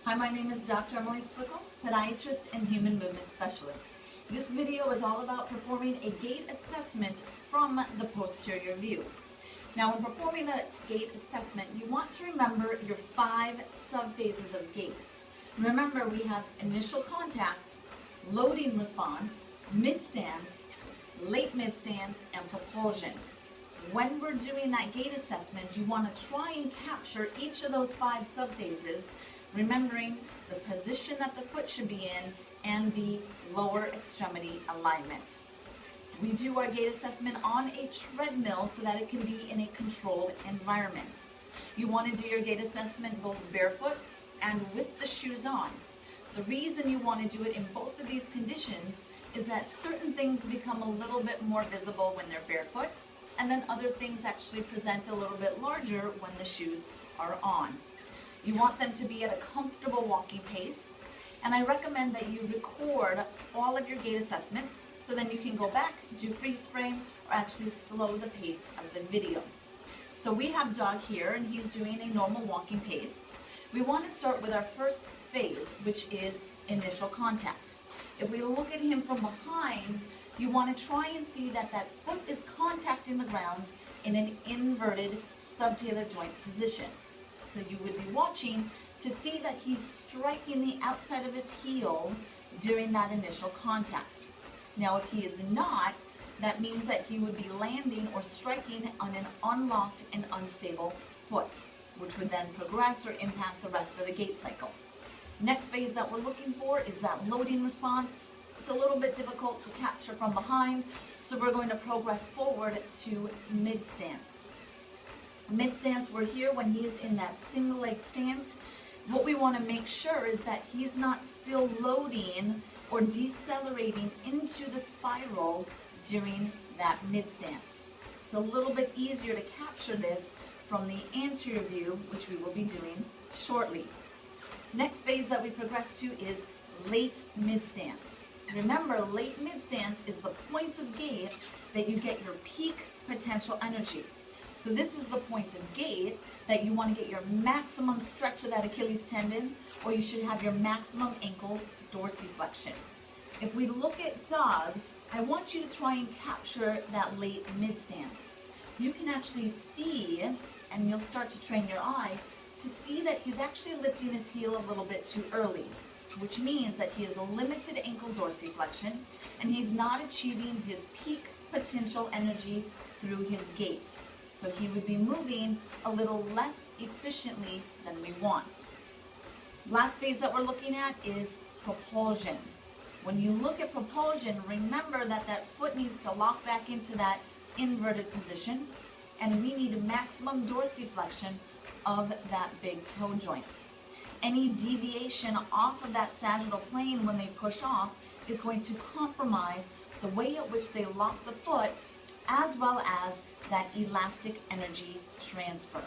Hi, my name is Dr. Emily Spickle, podiatrist and human movement specialist. This video is all about performing a gait assessment from the posterior view. Now, when performing a gait assessment, you want to remember your 5 subphases of gait. Remember, we have initial contact, loading response, midstance, late midstance, and propulsion. When we're doing that gait assessment, you want to try and capture each of those 5 subphases, remembering the position that the foot should be in and the lower extremity alignment. We do our gait assessment on a treadmill so that it can be in a controlled environment. You want to do your gait assessment both barefoot and with the shoes on. The reason you want to do it in both of these conditions is that certain things become a little bit more visible when they're barefoot, and then other things actually present a little bit larger when the shoes are on. You want them to be at a comfortable walking pace, and I recommend that you record all of your gait assessments so then you can go back, do freeze frame, or actually slow the pace of the video. So we have Dog here, and he's doing a normal walking pace. We want to start with our first phase, which is initial contact. If we look at him from behind, you want to try and see that that foot is contacting the ground in an inverted subtalar joint position. So you would be watching to see that he's striking the outside of his heel during that initial contact. Now, if he is not, that means that he would be landing or striking on an unlocked and unstable foot, which would then progress or impact the rest of the gait cycle. Next phase that we're looking for is that loading response. It's a little bit difficult to capture from behind, so we're going to progress forward to midstance. Midstance, we're here when he is in that single leg stance. What we want to make sure is that he's not still loading or decelerating into the spiral during that midstance. It's a little bit easier to capture this from the anterior view, which we will be doing shortly. Next phase that we progress to is late midstance. Remember, late midstance is the point of gait that you get your peak potential energy. So this is the point of gait that you want to get your maximum stretch of that Achilles tendon, or you should have your maximum ankle dorsiflexion. If we look at Dog, I want you to try and capture that late midstance. You can actually see, and you'll start to train your eye, to see that he's actually lifting his heel a little bit too early, which means that he has a limited ankle dorsiflexion and he's not achieving his peak potential energy through his gait. So he would be moving a little less efficiently than we want. Last phase that we're looking at is propulsion. When you look at propulsion, remember that that foot needs to lock back into that inverted position, and we need a maximum dorsiflexion of that big toe joint. Any deviation off of that sagittal plane when they push off is going to compromise the way at which they lock the foot, as well as that elastic energy transfer.